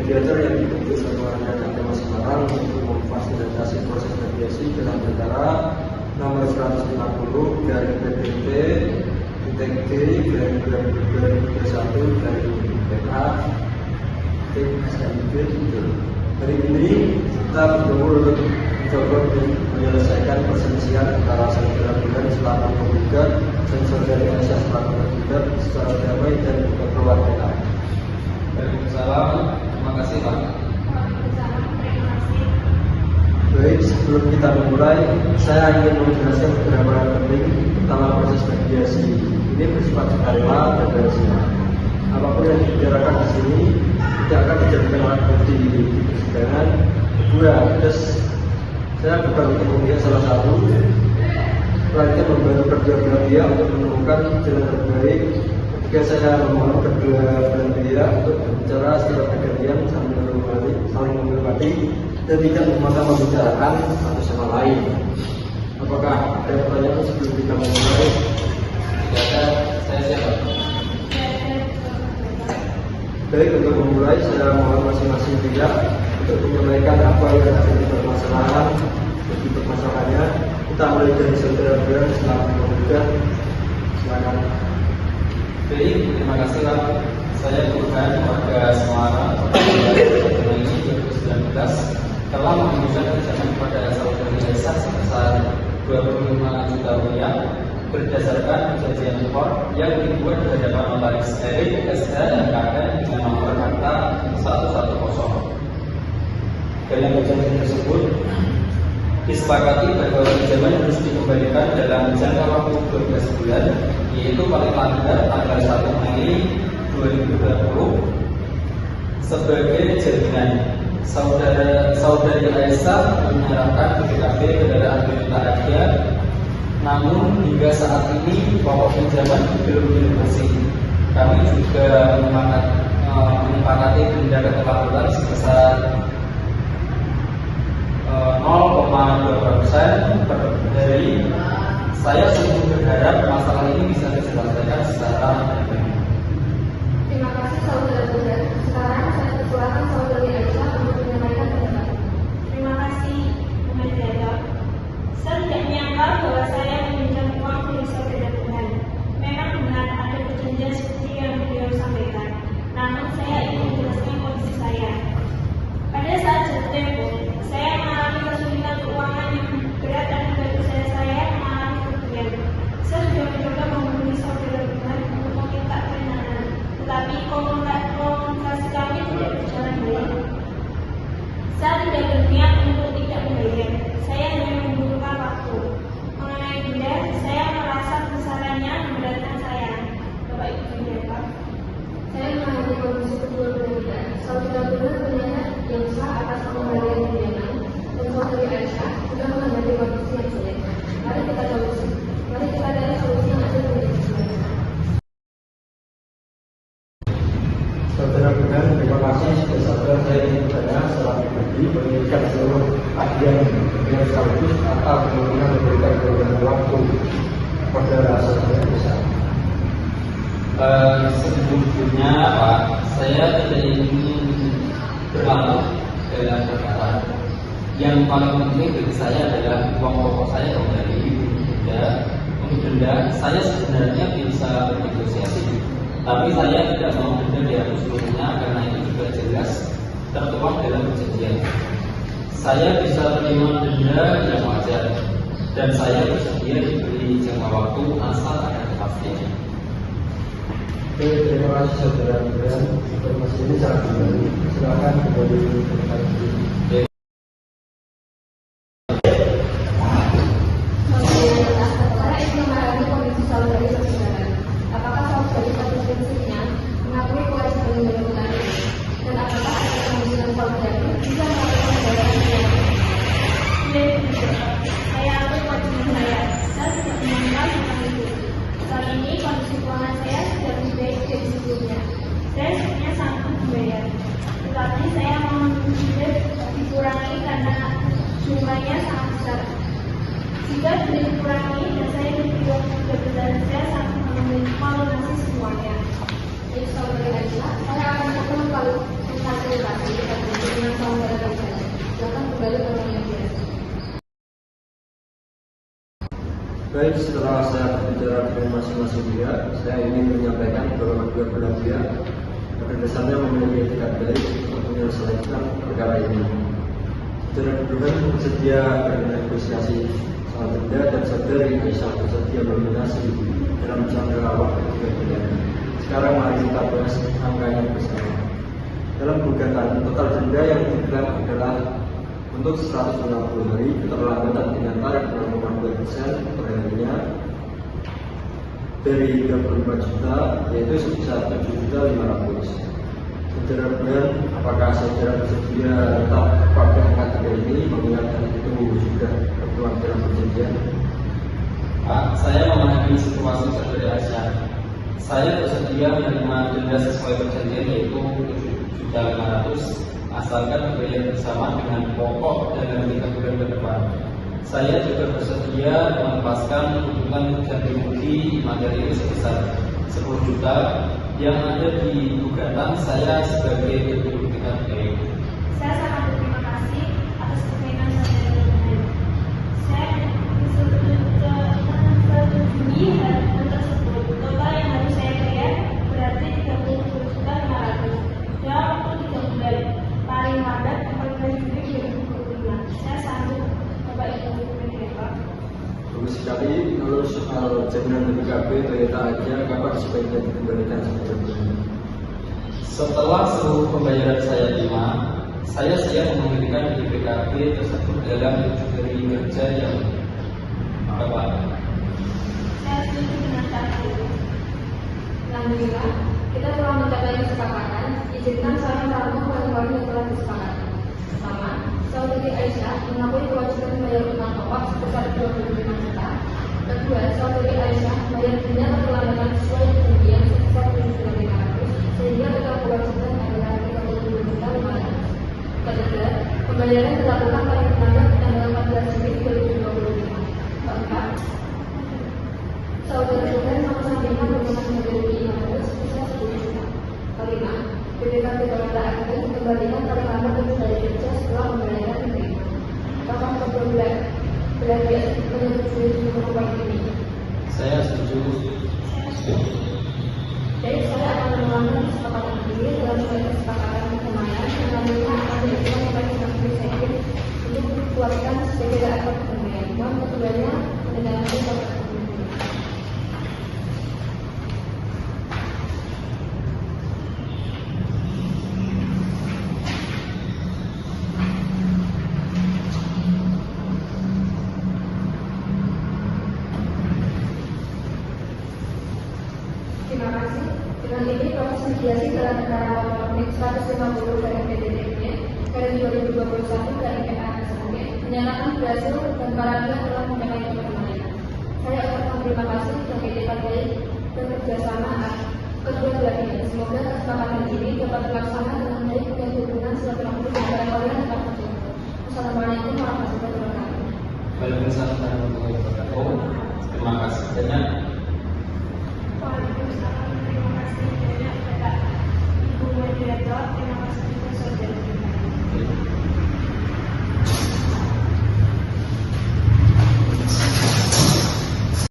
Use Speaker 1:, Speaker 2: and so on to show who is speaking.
Speaker 1: mediator yang dibentuk sama Dana Agama Semarang untuk memfasilitasi proses mediasi dalam perkara nomor 150 dari PPT titik D dari 2021 dari PA tim SMB itu. Hari ini kita bertemu untuk mencoba menyelesaikan perselisihan antara saudara Bidan selaku penggugat dan saudara Aisyah selaku tergugat secara damai dan kekeluargaan.
Speaker 2: Waalaikumsalam. Terima kasih Pak.
Speaker 1: Baik, sebelum kita memulai, saya ingin menjelaskan beberapa hal penting tentang proses mediasi. Ini bersifat sukarela dan rahasia. Apapun yang dibicarakan di sini tidak akan dijadikan alat bukti di persidangan. Kedua, terus saya bukan untuk memihak salah satu, melainkan membantu kedua belah pihak untuk menemukan jalan terbaik. Ketika saya memohon kedua belah pihak untuk berbicara secara bergantian saling menghormati dan tidak memotong membicarakan satu sama lain. Apakah ada pertanyaan sebelum kita memulai?
Speaker 2: Tidak ada, saya siap.
Speaker 1: Baik, untuk memulai saya mohon masing-masing pihak untuk menyampaikan apa yang terjadi permasalahan. Bagi permasalahannya, kita mulai dari saudara Bidan selaku penggugat. Silakan.
Speaker 2: Baik, terima kasih Pak. Saya Burhan, warga Semarang, Juni 2019 telah mengajukan pinjaman kepada saudari Aisyah sebesar 25 juta rupiah berdasarkan perjanjian impor yang dibuat di hadapan notaris dari SH dan KN dengan nomor akta 110. Dalam perjanjian tersebut disepakati bahwa pinjaman harus dikembalikan dalam jangka waktu 12 bulan, yaitu paling lambat tanggal 1 Mei 2020 sebagai jaminan. Saudari Aisyah menyerahkan BPKB kendaraan milik dia, namun hingga saat ini pokok pinjaman belum dilunasi. Kami juga menyepakati denda keterlambatan sebesar 0,2% per hari. Saya sungguh berharap masalah ini bisa diselesaikan secara baik.
Speaker 3: Terima kasih saudara Burhan. Sekarang saya persilakan saudari Aisyah untuk menyampaikan pendapat.
Speaker 4: Terima kasih, Bu Mediator. Saya tidak menyangka bahwa saya meminjam uang dari saudara Burhan. Memang benar ada perjanjian seperti yang beliau sampaikan. Namun saya ingin menjelaskan kondisi saya. Pada saat jatuh tempo, saya mengalami kesulitan keuangan yang berat dan membantu saya mengalami kerugian. Saya sudah mencoba menghubungi saudara Burhan untuk meminta penahanan, tetapi komunikasi kami tidak berjalan baik. Saya tidak berniat untuk tidak membayar. Saya hanya membutuhkan waktu. Mengenai denda, saya merasa besarannya memberatkan saya. Bapak Ibu Mediator.
Speaker 3: Saya menghadapi kondisi kedua belah pihak. Saudara Burhan punya hak yang sah atas pengembalian pinjaman, dan saudari Aisyah sudah menghadapi kondisi yang sulit. Mari kita cari solusi yang adil bagi keduanya.
Speaker 1: Saudara Bidan, terima kasih sudah sabar saya ingin bertanya secara pribadi menginginkan seluruh agen yang sekaligus atau kemungkinan memberikan beberapa waktu kepada saudara Aisyah.
Speaker 2: Sejujurnya Pak, saya tidak ingin berlama dalam perkara. Yang paling penting bagi saya adalah uang pokok saya kembali untuk denda. Saya sebenarnya bisa bernegosiasi, tapi saya tidak mau denda dihapus seluruhnya karena itu juga jelas tertuang dalam perjanjian. Saya bisa terima denda yang wajar dan saya bersedia diberi jangka waktu asal ada kepastian.
Speaker 1: Oke, terima kasih saudara Bidan. Informasi ini sangat kembali. Silakan kembali ke tempat ini.
Speaker 3: Saya ingin mengalami kondisi saudari persidangan. Apakah saudari pada prinsipnya mengakui kewajiban menentukan ini? Dan apakah ada kemungkinan saudari bisa melakukan bayaran yang
Speaker 4: Saya akui kewajiban saya. Saya tidak mengenal tentang itu. Saat ini kondisi keuangan saya sudah lebih baik dari sebelumnya. Saya sebenarnya sanggup membayar, tetapi saya mau dikurangi karena jumlahnya sangat besar. Jika tidak dikurangi dan saya diberi waktu 3 bulan, saya sangat melunasi semuanya.
Speaker 3: Jadi saudari Aisyah, saya akan mencoba memfasilitasi
Speaker 1: Baik, setelah saya berbicara dengan masing-masing pihak, saya ingin menyampaikan bahwa kedua belah pihak pada dasarnya memiliki etikat baik untuk menyelesaikan perkara ini. Secara kedudukan bersedia bernegosiasi soal denda dan saudari Aisyah bersedia melunasi dalam jangka waktu 3 bulan. Sekarang mari kita bahas angkanya bersama. Dalam gugatan, total denda yang diklaim adalah untuk 160 hari keterlambatan dengan tarif 0,2% per harinya dari 34 juta, yaitu sebesar 7.500.000. Saudara bulan, apakah saudara bersedia tetap pada angka ini mengingat itu sudah tertuang dalam perjanjian?
Speaker 2: Pak, saya memahami situasi saudari Aisyah. Saya bersedia menerima denda sesuai perjanjian yaitu 7.500.000 asalkan dibayar bersama dengan pokok dalam 3 bulan ke depan. Saya juga bersedia melepaskan tuntutan ganti rugi materi sebesar 10 juta yang ada di gugatan saya sebagai bentuk etikat baik.
Speaker 4: Saya sangat berterima kasih atas perhatian saudara Tuhan. Saya menyetujui hal tersebut. Total yang harus saya bayar berarti 30.500.000 dalam waktu 3 bulan. Paling lambat 14 Juli 2025. Saya sanggup, Bapak Ibu Pendeta.
Speaker 1: Bagus sekali. Kalau soal jaminan BPKB Toyota aja, kapan sebaiknya dikembalikan seperti ini?
Speaker 2: Setelah seluruh pembayaran saya terima, saya siap memberikan BPKB tersebut dalam 7 hari kerja yang tepat.
Speaker 4: Saya setuju dengan cara itu.
Speaker 3: Alhamdulillah, kita telah mencapai kesepakatan. Izinkan saya merangkum poin-poin yang telah disepakati. Pertama, saudari Aisyah mengakui kewajiban membayar utang pokok sebesar 25 juta. Kedua, saudari Aisyah membayar denda keterlambatan sesuai kemudian sebesar 7.500.000 sehingga total kewajiban adalah 30.500.000. Ketiga, pembayaran dilakukan paling lambat tanggal 14 Juli 2025. Keempat, saudara Tuhan mengesampingkan pemesan mobil harus bisa 10 juta. Kelima, BPKB Toyota akan dikembalikan paling lambat 7 hari kerja setelah pembayaran diterima. Apakah kedua belah pihak menyetujui poin ini?
Speaker 2: Saya setuju.
Speaker 3: Jadi saya akan mengulangi kesepakatan ini dalam suatu kesepakatan pemain yang nantinya akan dilakukan oleh saksi sekjen untuk dikeluarkan sebagai akad pembayaran. Mohon keduanya mendengarkan proses pembayaran. Terima kasih. Dengan ini proses mediasi dalam perkara nomor 150 dari PDDP dari 2021 dari PA tersebut menyatakan berhasil dan para pihak telah mencapai perkembangan. Saya ucapkan terima kasih bagi etikat baik dan kerjasama kedua belah pihak. Semoga kesepakatan ini dapat terlaksana dengan baik dan hubungan silaturahmi antara kalian tetap terjaga. Wassalamualaikum warahmatullahi wabarakatuh.
Speaker 2: Waalaikumsalam warahmatullahi wabarakatuh. Terima kasih banyak.
Speaker 4: Waalaikumsalam.